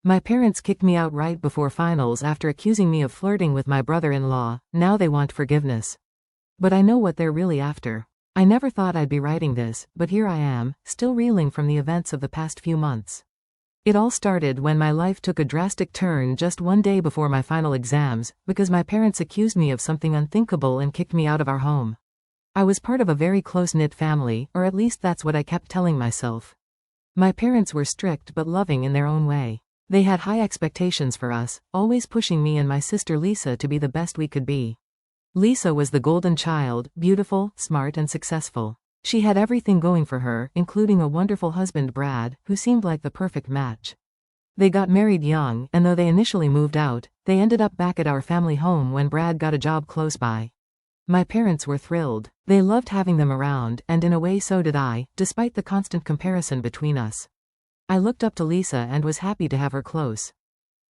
My parents kicked me out right before finals after accusing me of flirting with my brother-in-law. Now they want forgiveness. But I know what they're really after. I never thought I'd be writing this, but here I am, still reeling from the events of the past few months. It all started when my life took a drastic turn just one day before my final exams, because my parents accused me of something unthinkable and kicked me out of our home. I was part of a very close-knit family, or at least that's what I kept telling myself. My parents were strict but loving in their own way. They had high expectations for us, always pushing me and my sister Lisa to be the best we could be. Lisa was the golden child, beautiful, smart and successful. She had everything going for her, including a wonderful husband Brad, who seemed like the perfect match. They got married young, and though they initially moved out, they ended up back at our family home when Brad got a job close by. My parents were thrilled. They loved having them around, and in a way so did I, despite the constant comparison between us. I looked up to Lisa and was happy to have her close.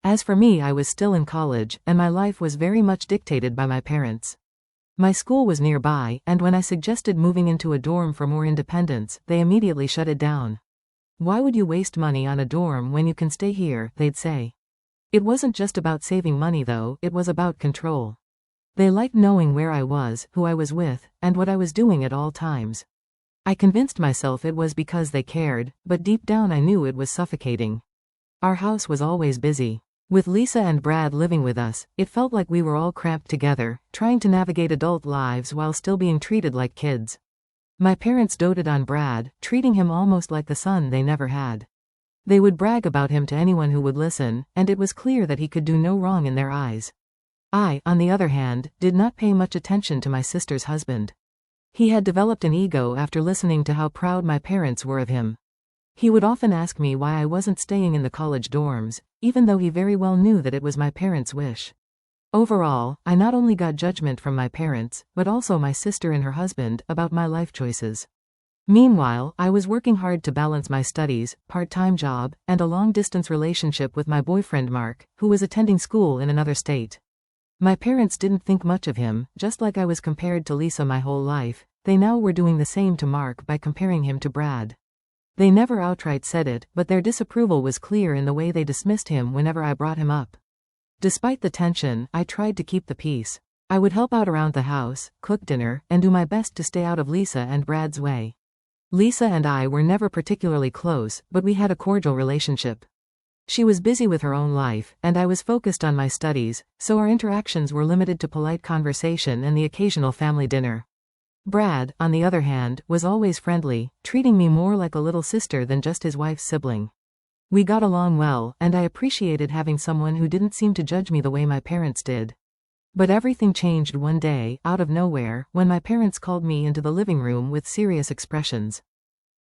As for me, I was still in college, and my life was very much dictated by my parents. My school was nearby, and when I suggested moving into a dorm for more independence, they immediately shut it down. "Why would you waste money on a dorm when you can stay here?" they'd say. It wasn't just about saving money though, it was about control. They liked knowing where I was, who I was with, and what I was doing at all times. I convinced myself it was because they cared, but deep down I knew it was suffocating. Our house was always busy. With Lisa and Brad living with us, it felt like we were all cramped together, trying to navigate adult lives while still being treated like kids. My parents doted on Brad, treating him almost like the son they never had. They would brag about him to anyone who would listen, and it was clear that he could do no wrong in their eyes. I, on the other hand, did not pay much attention to my sister's husband. He had developed an ego after listening to how proud my parents were of him. He would often ask me why I wasn't staying in the college dorms, even though he very well knew that it was my parents' wish. Overall, I not only got judgment from my parents, but also my sister and her husband, about my life choices. Meanwhile, I was working hard to balance my studies, part-time job, and a long-distance relationship with my boyfriend Mark, who was attending school in another state. My parents didn't think much of him, just like I was compared to Lisa my whole life. They now were doing the same to Mark by comparing him to Brad. They never outright said it, but their disapproval was clear in the way they dismissed him whenever I brought him up. Despite the tension, I tried to keep the peace. I would help out around the house, cook dinner, and do my best to stay out of Lisa and Brad's way. Lisa and I were never particularly close, but we had a cordial relationship. She was busy with her own life, and I was focused on my studies, so our interactions were limited to polite conversation and the occasional family dinner. Brad, on the other hand, was always friendly, treating me more like a little sister than just his wife's sibling. We got along well, and I appreciated having someone who didn't seem to judge me the way my parents did. But everything changed one day, out of nowhere, when my parents called me into the living room with serious expressions.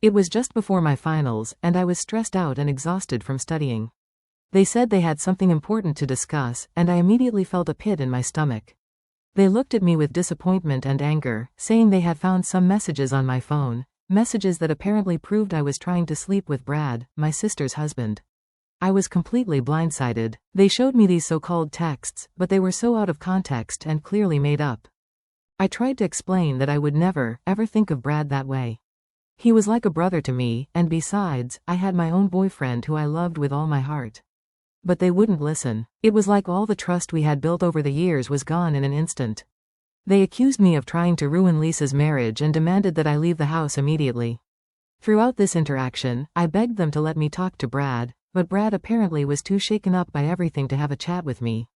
It was just before my finals, and I was stressed out and exhausted from studying. They said they had something important to discuss, and I immediately felt a pit in my stomach. They looked at me with disappointment and anger, saying they had found some messages on my phone, messages that apparently proved I was trying to sleep with Brad, my sister's husband. I was completely blindsided. They showed me these so-called texts, but they were so out of context and clearly made up. I tried to explain that I would never, ever think of Brad that way. He was like a brother to me, and besides, I had my own boyfriend who I loved with all my heart. But they wouldn't listen. It was like all the trust we had built over the years was gone in an instant. They accused me of trying to ruin Lisa's marriage and demanded that I leave the house immediately. Throughout this interaction, I begged them to let me talk to Brad, but Brad apparently was too shaken up by everything to have a chat with me.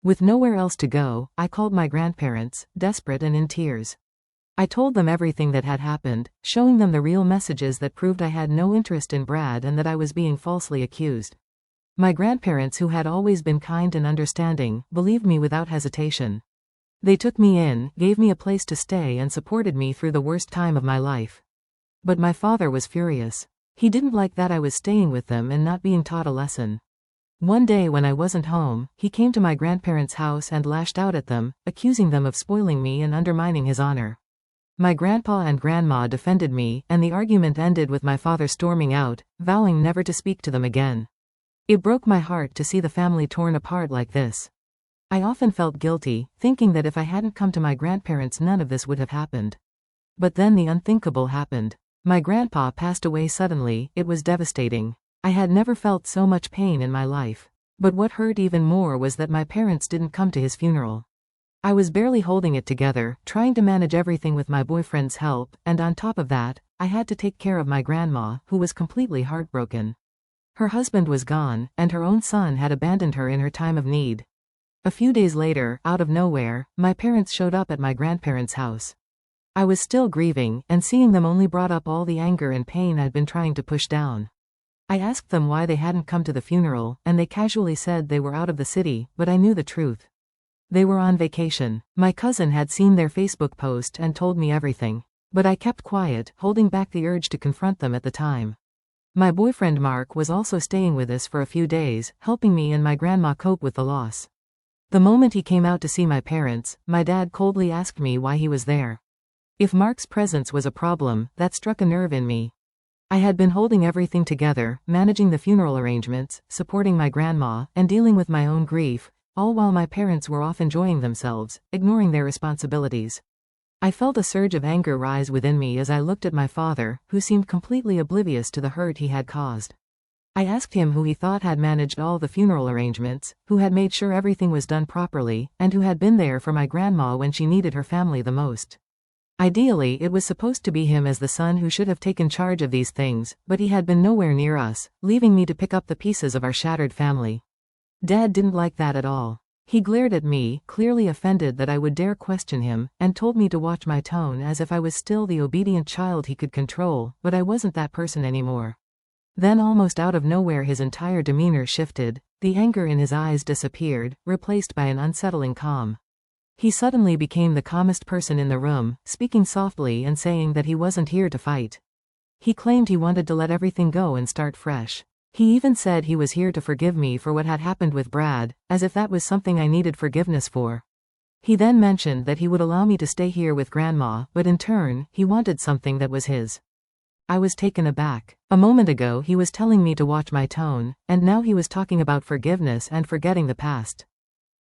With nowhere else to go, I called my grandparents, desperate and in tears. I told them everything that had happened, showing them the real messages that proved I had no interest in Brad and that I was being falsely accused. My grandparents, who had always been kind and understanding, believed me without hesitation. They took me in, gave me a place to stay and supported me through the worst time of my life. But my father was furious. He didn't like that I was staying with them and not being taught a lesson. One day when I wasn't home, he came to my grandparents' house and lashed out at them, accusing them of spoiling me and undermining his honor. My grandpa and grandma defended me, and the argument ended with my father storming out, vowing never to speak to them again. It broke my heart to see the family torn apart like this. I often felt guilty, thinking that if I hadn't come to my grandparents none of this would have happened. But then the unthinkable happened. My grandpa passed away suddenly. It was devastating. I had never felt so much pain in my life. But what hurt even more was that my parents didn't come to his funeral. I was barely holding it together, trying to manage everything with my boyfriend's help, and on top of that, I had to take care of my grandma, who was completely heartbroken. Her husband was gone, and her own son had abandoned her in her time of need. A few days later, out of nowhere, my parents showed up at my grandparents' house. I was still grieving, and seeing them only brought up all the anger and pain I'd been trying to push down. I asked them why they hadn't come to the funeral, and they casually said they were out of the city, but I knew the truth. They were on vacation. My cousin had seen their Facebook post and told me everything. But I kept quiet, holding back the urge to confront them at the time. My boyfriend Mark was also staying with us for a few days, helping me and my grandma cope with the loss. The moment he came out to see my parents, my dad coldly asked me why he was there. If Mark's presence was a problem, that struck a nerve in me. I had been holding everything together, managing the funeral arrangements, supporting my grandma, and dealing with my own grief, all while my parents were off enjoying themselves, ignoring their responsibilities. I felt a surge of anger rise within me as I looked at my father, who seemed completely oblivious to the hurt he had caused. I asked him who he thought had managed all the funeral arrangements, who had made sure everything was done properly, and who had been there for my grandma when she needed her family the most. Ideally, it was supposed to be him as the son who should have taken charge of these things, but he had been nowhere near us, leaving me to pick up the pieces of our shattered family. Dad didn't like that at all. He glared at me, clearly offended that I would dare question him, and told me to watch my tone as if I was still the obedient child he could control, but I wasn't that person anymore. Then almost out of nowhere his entire demeanor shifted, the anger in his eyes disappeared, replaced by an unsettling calm. He suddenly became the calmest person in the room, speaking softly and saying that he wasn't here to fight. He claimed he wanted to let everything go and start fresh. He even said he was here to forgive me for what had happened with Brad, as if that was something I needed forgiveness for. He then mentioned that he would allow me to stay here with Grandma, but in turn, he wanted something that was his. I was taken aback. A moment ago he was telling me to watch my tone, and now he was talking about forgiveness and forgetting the past.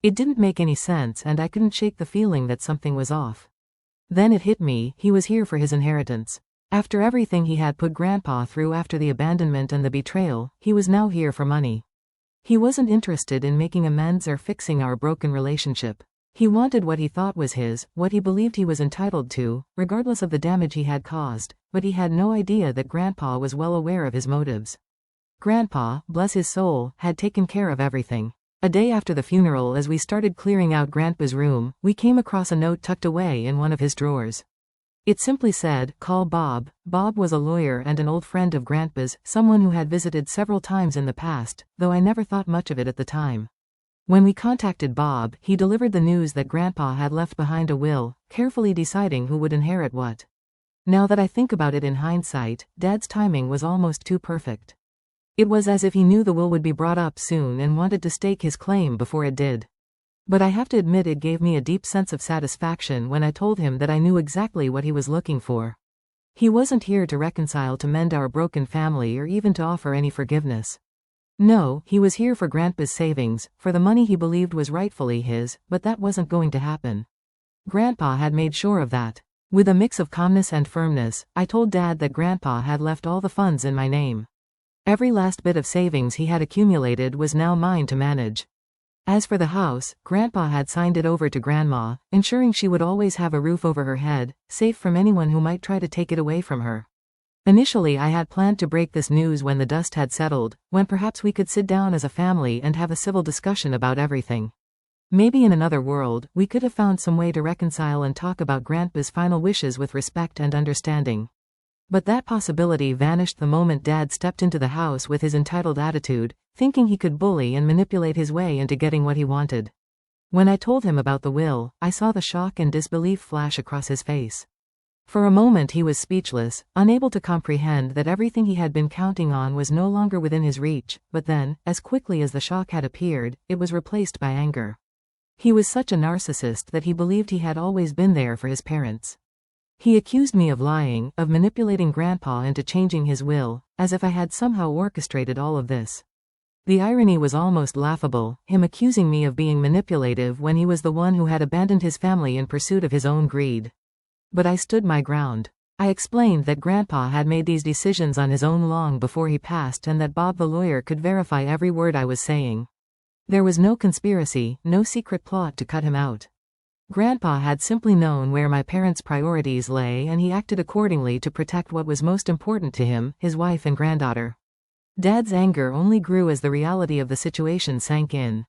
It didn't make any sense and I couldn't shake the feeling that something was off. Then it hit me, he was here for his inheritance. After everything he had put Grandpa through after the abandonment and the betrayal, he was now here for money. He wasn't interested in making amends or fixing our broken relationship. He wanted what he thought was his, what he believed he was entitled to, regardless of the damage he had caused, but he had no idea that Grandpa was well aware of his motives. Grandpa, bless his soul, had taken care of everything. A day after the funeral, as we started clearing out Grandpa's room, we came across a note tucked away in one of his drawers. It simply said, "Call Bob." Bob was a lawyer and an old friend of Grandpa's, someone who had visited several times in the past, though I never thought much of it at the time. When we contacted Bob, he delivered the news that Grandpa had left behind a will, carefully deciding who would inherit what. Now that I think about it in hindsight, Dad's timing was almost too perfect. It was as if he knew the will would be brought up soon and wanted to stake his claim before it did. But I have to admit it gave me a deep sense of satisfaction when I told him that I knew exactly what he was looking for. He wasn't here to reconcile, to mend our broken family, or even to offer any forgiveness. No, he was here for Grandpa's savings, for the money he believed was rightfully his, but that wasn't going to happen. Grandpa had made sure of that. With a mix of calmness and firmness, I told Dad that Grandpa had left all the funds in my name. Every last bit of savings he had accumulated was now mine to manage. As for the house, Grandpa had signed it over to Grandma, ensuring she would always have a roof over her head, safe from anyone who might try to take it away from her. Initially I had planned to break this news when the dust had settled, when perhaps we could sit down as a family and have a civil discussion about everything. Maybe in another world, we could have found some way to reconcile and talk about Grandpa's final wishes with respect and understanding. But that possibility vanished the moment Dad stepped into the house with his entitled attitude, thinking he could bully and manipulate his way into getting what he wanted. When I told him about the will, I saw the shock and disbelief flash across his face. For a moment he was speechless, unable to comprehend that everything he had been counting on was no longer within his reach, but then, as quickly as the shock had appeared, it was replaced by anger. He was such a narcissist that he believed he had always been there for his parents. He accused me of lying, of manipulating Grandpa into changing his will, as if I had somehow orchestrated all of this. The irony was almost laughable, him accusing me of being manipulative when he was the one who had abandoned his family in pursuit of his own greed. But I stood my ground. I explained that Grandpa had made these decisions on his own long before he passed and that Bob the lawyer could verify every word I was saying. There was no conspiracy, no secret plot to cut him out. Grandpa had simply known where my parents' priorities lay and he acted accordingly to protect what was most important to him, his wife and granddaughter. Dad's anger only grew as the reality of the situation sank in.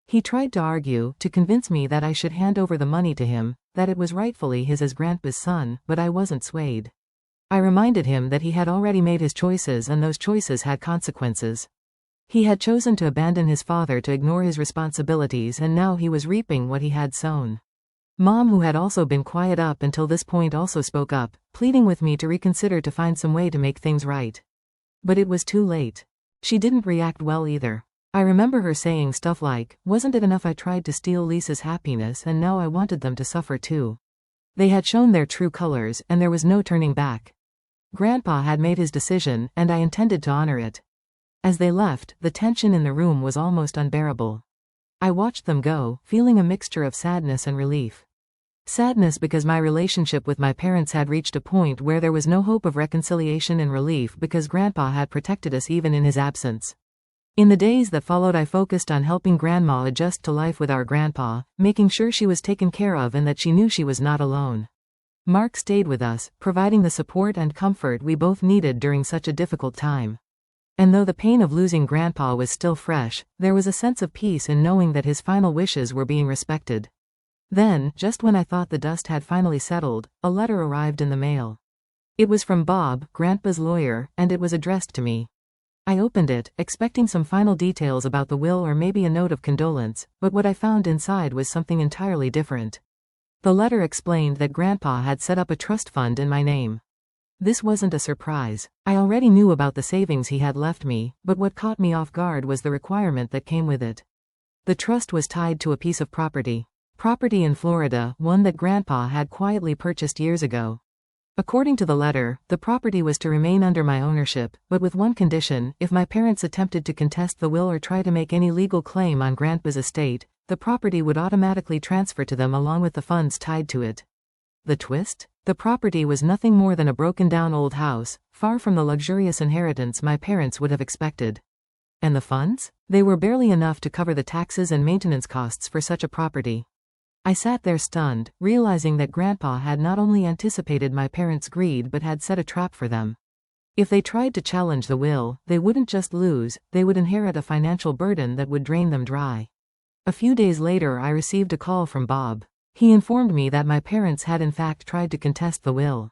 He tried to argue, to convince me that I should hand over the money to him, that it was rightfully his as Grandpa's son, but I wasn't swayed. I reminded him that he had already made his choices and those choices had consequences. He had chosen to abandon his father to ignore his responsibilities and now he was reaping what he had sown. Mom, who had also been quiet up until this point, also spoke up, pleading with me to reconsider to find some way to make things right. But it was too late. She didn't react well either. I remember her saying stuff like, "Wasn't it enough I tried to steal Lisa's happiness and now I wanted them to suffer too?" They had shown their true colors and there was no turning back. Grandpa had made his decision and I intended to honor it. As they left, the tension in the room was almost unbearable. I watched them go, feeling a mixture of sadness and relief. Sadness because my relationship with my parents had reached a point where there was no hope of reconciliation, and relief because Grandpa had protected us even in his absence. In the days that followed, I focused on helping Grandma adjust to life with our Grandpa, making sure she was taken care of and that she knew she was not alone. Mark stayed with us, providing the support and comfort we both needed during such a difficult time. And though the pain of losing Grandpa was still fresh, there was a sense of peace in knowing that his final wishes were being respected. Then, just when I thought the dust had finally settled, a letter arrived in the mail. It was from Bob, Grandpa's lawyer, and it was addressed to me. I opened it, expecting some final details about the will or maybe a note of condolence, but what I found inside was something entirely different. The letter explained that Grandpa had set up a trust fund in my name. This wasn't a surprise. I already knew about the savings he had left me, but what caught me off guard was the requirement that came with it. The trust was tied to a piece of property. Property in Florida, one that Grandpa had quietly purchased years ago. According to the letter, the property was to remain under my ownership, but with one condition: if my parents attempted to contest the will or try to make any legal claim on Grandpa's estate, the property would automatically transfer to them along with the funds tied to it. The twist? The property was nothing more than a broken-down old house, far from the luxurious inheritance my parents would have expected. And the funds? They were barely enough to cover the taxes and maintenance costs for such a property. I sat there stunned, realizing that Grandpa had not only anticipated my parents' greed but had set a trap for them. If they tried to challenge the will, they wouldn't just lose, they would inherit a financial burden that would drain them dry. A few days later, I received a call from Bob. He informed me that my parents had in fact tried to contest the will.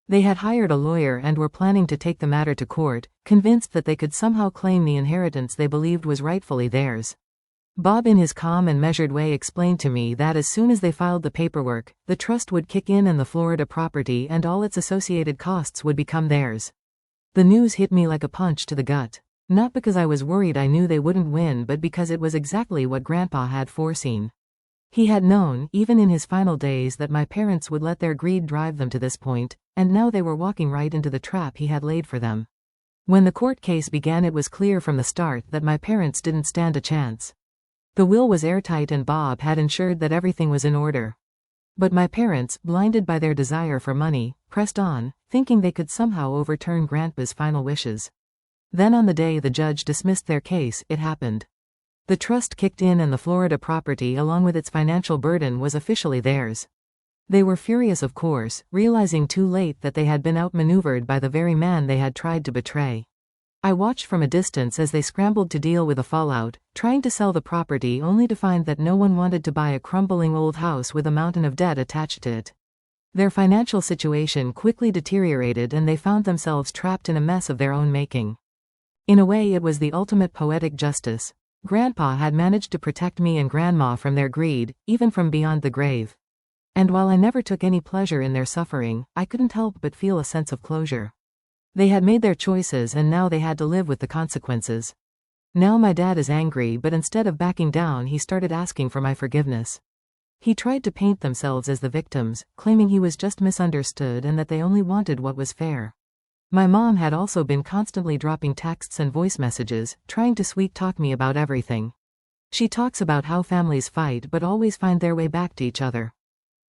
They had hired a lawyer and were planning to take the matter to court, convinced that they could somehow claim the inheritance they believed was rightfully theirs. Bob, in his calm and measured way, explained to me that as soon as they filed the paperwork, the trust would kick in and the Florida property and all its associated costs would become theirs. The news hit me like a punch to the gut. Not because I was worried I knew they wouldn't win, but because it was exactly what Grandpa had foreseen. He had known, even in his final days, that my parents would let their greed drive them to this point, and now they were walking right into the trap he had laid for them. When the court case began, it was clear from the start that my parents didn't stand a chance. The will was airtight and Bob had ensured that everything was in order. But my parents, blinded by their desire for money, pressed on, thinking they could somehow overturn Grandpa's final wishes. Then on the day the judge dismissed their case, it happened. The trust kicked in and the Florida property, along with its financial burden, was officially theirs. They were furious, of course, realizing too late that they had been outmaneuvered by the very man they had tried to betray. I watched from a distance as they scrambled to deal with the fallout, trying to sell the property only to find that no one wanted to buy a crumbling old house with a mountain of debt attached to it. Their financial situation quickly deteriorated and they found themselves trapped in a mess of their own making. In a way, it was the ultimate poetic justice. Grandpa had managed to protect me and Grandma from their greed, even from beyond the grave. And while I never took any pleasure in their suffering, I couldn't help but feel a sense of closure. They had made their choices and now they had to live with the consequences. Now my dad is angry, but instead of backing down, he started asking for my forgiveness. He tried to paint themselves as the victims, claiming he was just misunderstood and that they only wanted what was fair. My mom had also been constantly dropping texts and voice messages, trying to sweet-talk me about everything. She talks about how families fight but always find their way back to each other.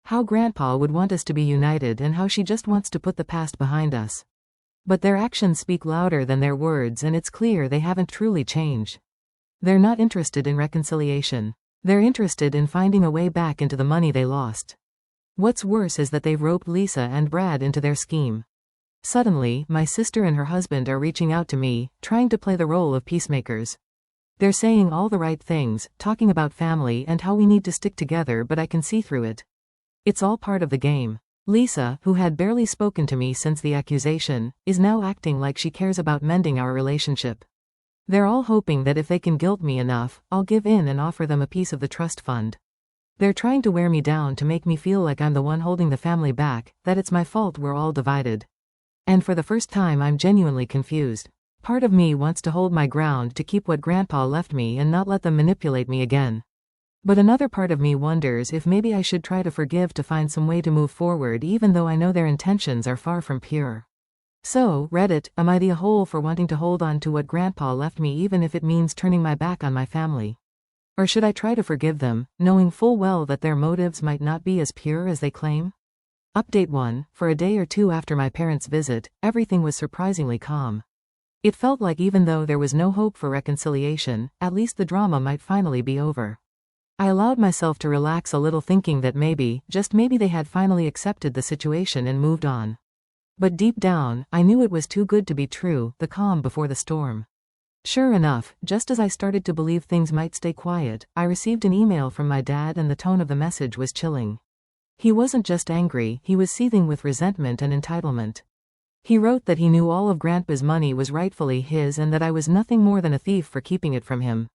How Grandpa would want us to be united and how she just wants to put the past behind us. But their actions speak louder than their words, and it's clear they haven't truly changed. They're not interested in reconciliation. They're interested in finding a way back into the money they lost. What's worse is that they've roped Lisa and Brad into their scheme. Suddenly, my sister and her husband are reaching out to me, trying to play the role of peacemakers. They're saying all the right things, talking about family and how we need to stick together, but I can see through it. It's all part of the game. Lisa, who had barely spoken to me since the accusation, is now acting like she cares about mending our relationship. They're all hoping that if they can guilt me enough, I'll give in and offer them a piece of the trust fund. They're trying to wear me down to make me feel like I'm the one holding the family back, that it's my fault we're all divided. And for the first time I'm genuinely confused. Part of me wants to hold my ground to keep what Grandpa left me and not let them manipulate me again. But another part of me wonders if maybe I should try to forgive to find some way to move forward, even though I know their intentions are far from pure. So, Reddit, am I the a-hole for wanting to hold on to what Grandpa left me even if it means turning my back on my family? Or should I try to forgive them, knowing full well that their motives might not be as pure as they claim? Update 1. For a day or two after my parents' visit, everything was surprisingly calm. It felt like even though there was no hope for reconciliation, at least the drama might finally be over. I allowed myself to relax a little, thinking that maybe, just maybe, they had finally accepted the situation and moved on. But deep down, I knew it was too good to be true, the calm before the storm. Sure enough, just as I started to believe things might stay quiet, I received an email from my dad, and the tone of the message was chilling. He wasn't just angry, he was seething with resentment and entitlement. He wrote that he knew all of Grandpa's money was rightfully his and that I was nothing more than a thief for keeping it from him.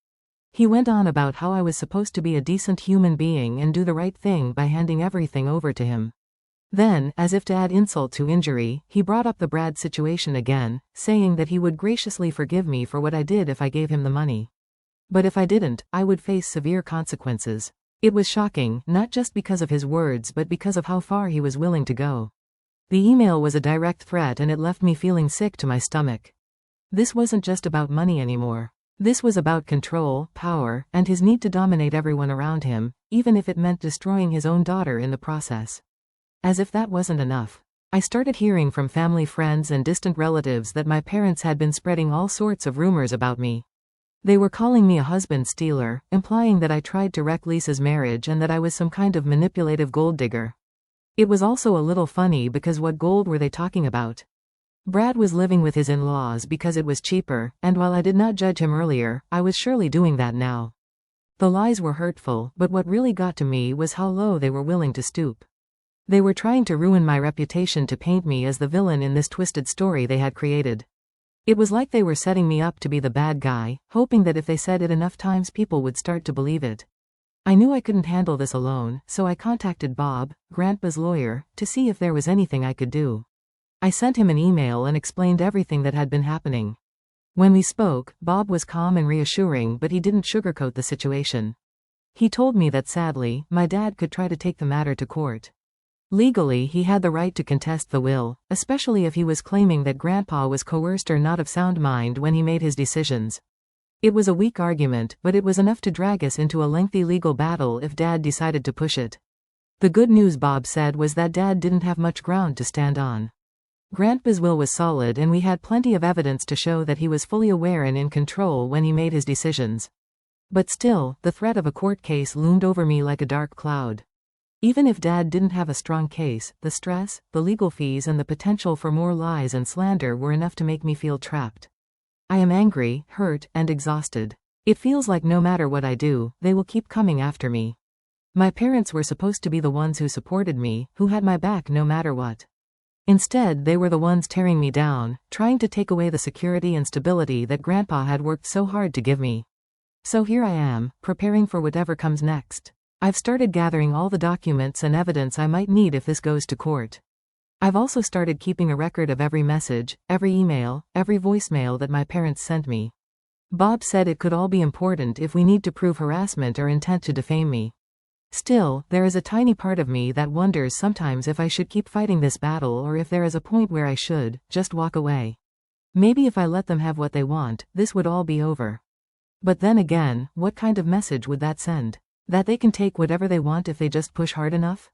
He went on about how I was supposed to be a decent human being and do the right thing by handing everything over to him. Then, as if to add insult to injury, he brought up the Brad situation again, saying that he would graciously forgive me for what I did if I gave him the money. But if I didn't, I would face severe consequences. It was shocking, not just because of his words but because of how far he was willing to go. The email was a direct threat, and it left me feeling sick to my stomach. This wasn't just about money anymore. This was about control, power, and his need to dominate everyone around him, even if it meant destroying his own daughter in the process. As if that wasn't enough, I started hearing from family, friends, and distant relatives that my parents had been spreading all sorts of rumors about me. They were calling me a husband stealer, implying that I tried to wreck Lisa's marriage and that I was some kind of manipulative gold digger. It was also a little funny because what gold were they talking about? Brad was living with his in-laws because it was cheaper, and while I did not judge him earlier, I was surely doing that now. The lies were hurtful, but what really got to me was how low they were willing to stoop. They were trying to ruin my reputation to paint me as the villain in this twisted story they had created. It was like they were setting me up to be the bad guy, hoping that if they said it enough times people would start to believe it. I knew I couldn't handle this alone, so I contacted Bob, Grandpa's lawyer, to see if there was anything I could do. I sent him an email and explained everything that had been happening. When we spoke, Bob was calm and reassuring, but he didn't sugarcoat the situation. He told me that sadly, my dad could try to take the matter to court. Legally, he had the right to contest the will, especially if he was claiming that Grandpa was coerced or not of sound mind when he made his decisions. It was a weak argument, but it was enough to drag us into a lengthy legal battle if Dad decided to push it. The good news, Bob said, was that Dad didn't have much ground to stand on. Grandpa's will was solid, and we had plenty of evidence to show that he was fully aware and in control when he made his decisions. But still, the threat of a court case loomed over me like a dark cloud. Even if Dad didn't have a strong case, the stress, the legal fees, and the potential for more lies and slander were enough to make me feel trapped. I am angry, hurt, and exhausted. It feels like no matter what I do, they will keep coming after me. My parents were supposed to be the ones who supported me, who had my back no matter what. Instead, they were the ones tearing me down, trying to take away the security and stability that Grandpa had worked so hard to give me. So here I am, preparing for whatever comes next. I've started gathering all the documents and evidence I might need if this goes to court. I've also started keeping a record of every message, every email, every voicemail that my parents sent me. Bob said it could all be important if we need to prove harassment or intent to defame me. Still, there is a tiny part of me that wonders sometimes if I should keep fighting this battle or if there is a point where I should just walk away. Maybe if I let them have what they want, this would all be over. But then again, what kind of message would that send? That they can take whatever they want if they just push hard enough?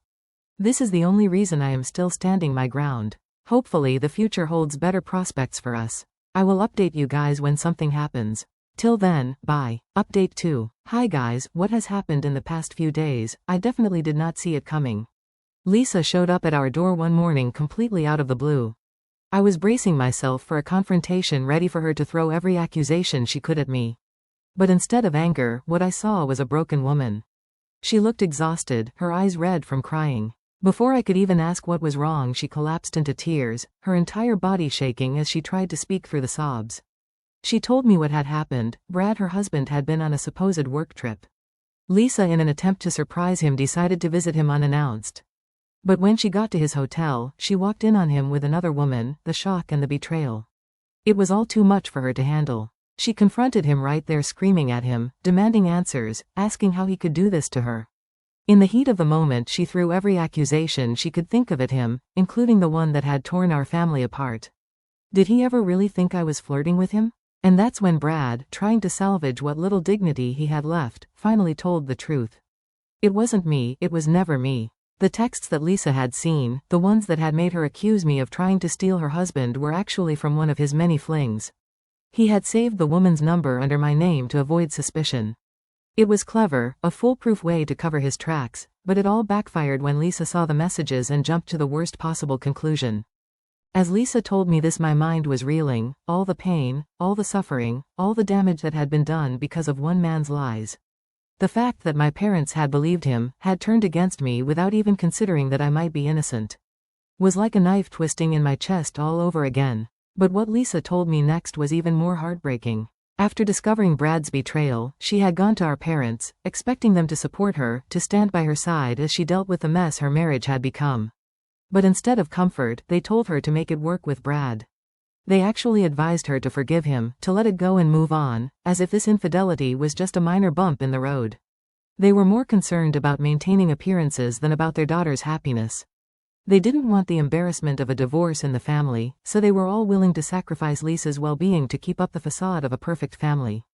This is the only reason I am still standing my ground. Hopefully the future holds better prospects for us. I will update you guys when something happens. Till then, bye. Update 2. Hi guys, what has happened in the past few days? I definitely did not see it coming. Lisa showed up at our door one morning completely out of the blue. I was bracing myself for a confrontation, ready for her to throw every accusation she could at me. But instead of anger, what I saw was a broken woman. She looked exhausted, her eyes red from crying. Before I could even ask what was wrong, she collapsed into tears, her entire body shaking as she tried to speak through the sobs. She told me what had happened. Brad, her husband, had been on a supposed work trip. Lisa, in an attempt to surprise him, decided to visit him unannounced. But when she got to his hotel, she walked in on him with another woman. The shock and the betrayal. It was all too much for her to handle. She confronted him right there, screaming at him, demanding answers, asking how he could do this to her. In the heat of the moment, she threw every accusation she could think of at him, including the one that had torn our family apart. Did he ever really think I was flirting with him? And that's when Brad, trying to salvage what little dignity he had left, finally told the truth. It wasn't me, it was never me. The texts that Lisa had seen, the ones that had made her accuse me of trying to steal her husband, were actually from one of his many flings. He had saved the woman's number under my name to avoid suspicion. It was clever, a foolproof way to cover his tracks, but it all backfired when Lisa saw the messages and jumped to the worst possible conclusion. As Lisa told me this, my mind was reeling, all the pain, all the suffering, all the damage that had been done because of one man's lies. The fact that my parents had believed him, had turned against me without even considering that I might be innocent, was like a knife twisting in my chest all over again. But what Lisa told me next was even more heartbreaking. After discovering Brad's betrayal, she had gone to our parents, expecting them to support her, to stand by her side as she dealt with the mess her marriage had become. But instead of comfort, they told her to make it work with Brad. They actually advised her to forgive him, to let it go and move on, as if this infidelity was just a minor bump in the road. They were more concerned about maintaining appearances than about their daughter's happiness. They didn't want the embarrassment of a divorce in the family, so they were all willing to sacrifice Lisa's well-being to keep up the facade of a perfect family.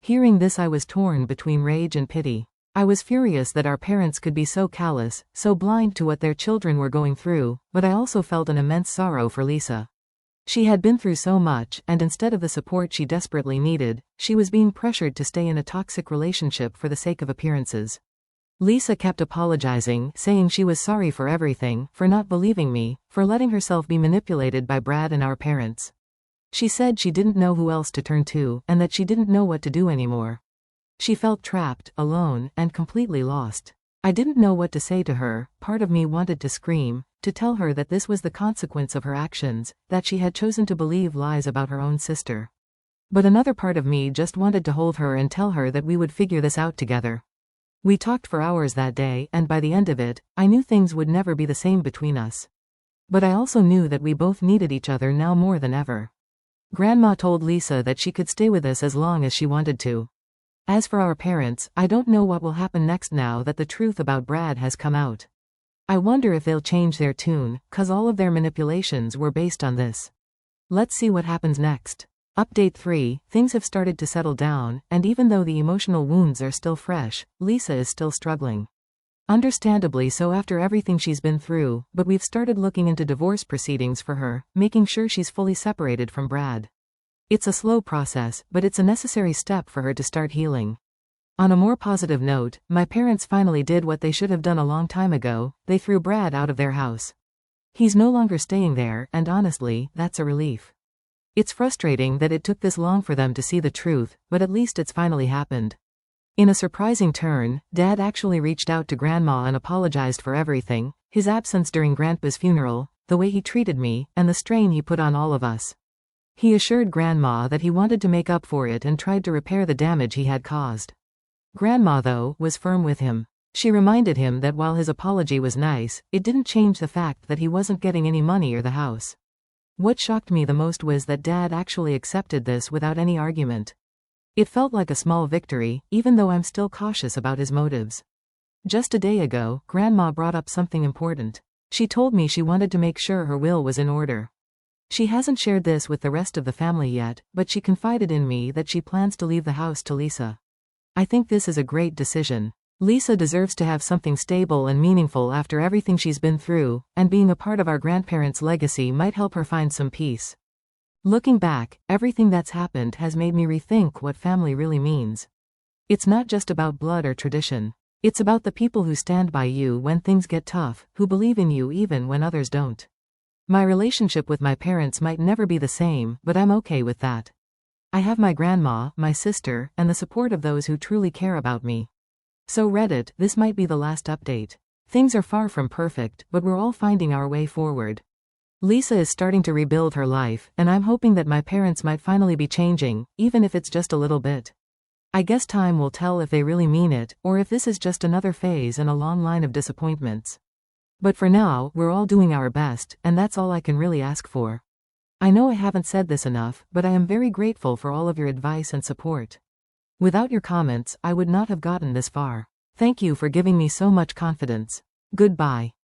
Hearing this, I was torn between rage and pity. I was furious that our parents could be so callous, so blind to what their children were going through, but I also felt an immense sorrow for Lisa. She had been through so much, and instead of the support she desperately needed, she was being pressured to stay in a toxic relationship for the sake of appearances. Lisa kept apologizing, saying she was sorry for everything, for not believing me, for letting herself be manipulated by Brad and our parents. She said she didn't know who else to turn to, and that she didn't know what to do anymore. She felt trapped, alone, and completely lost. I didn't know what to say to her. Part of me wanted to scream, to tell her that this was the consequence of her actions, that she had chosen to believe lies about her own sister. But another part of me just wanted to hold her and tell her that we would figure this out together. We talked for hours that day, and by the end of it, I knew things would never be the same between us. But I also knew that we both needed each other now more than ever. Grandma told Lisa that she could stay with us as long as she wanted to. As for our parents, I don't know what will happen next now that the truth about Brad has come out. I wonder if they'll change their tune, 'cause all of their manipulations were based on this. Let's see what happens next. Update 3, things have started to settle down, and even though the emotional wounds are still fresh, Lisa is still struggling. Understandably so after everything she's been through, but we've started looking into divorce proceedings for her, making sure she's fully separated from Brad. It's a slow process, but it's a necessary step for her to start healing. On a more positive note, my parents finally did what they should have done a long time ago. They threw Brad out of their house. He's no longer staying there, and honestly, that's a relief. It's frustrating that it took this long for them to see the truth, but at least it's finally happened. In a surprising turn, Dad actually reached out to Grandma and apologized for everything, his absence during Grandpa's funeral, the way he treated me, and the strain he put on all of us. He assured Grandma that he wanted to make up for it and tried to repair the damage he had caused. Grandma, though, was firm with him. She reminded him that while his apology was nice, it didn't change the fact that he wasn't getting any money or the house. What shocked me the most was that Dad actually accepted this without any argument. It felt like a small victory, even though I'm still cautious about his motives. Just a day ago, Grandma brought up something important. She told me she wanted to make sure her will was in order. She hasn't shared this with the rest of the family yet, but she confided in me that she plans to leave the house to Lisa. I think this is a great decision. Lisa deserves to have something stable and meaningful after everything she's been through, and being a part of our grandparents' legacy might help her find some peace. Looking back, everything that's happened has made me rethink what family really means. It's not just about blood or tradition. It's about the people who stand by you when things get tough, who believe in you even when others don't. My relationship with my parents might never be the same, but I'm okay with that. I have my grandma, my sister, and the support of those who truly care about me. So Reddit, this might be the last update. Things are far from perfect, but we're all finding our way forward. Lisa is starting to rebuild her life, and I'm hoping that my parents might finally be changing, even if it's just a little bit. I guess time will tell if they really mean it, or if this is just another phase in a long line of disappointments. But for now, we're all doing our best, and that's all I can really ask for. I know I haven't said this enough, but I am very grateful for all of your advice and support. Without your comments, I would not have gotten this far. Thank you for giving me so much confidence. Goodbye.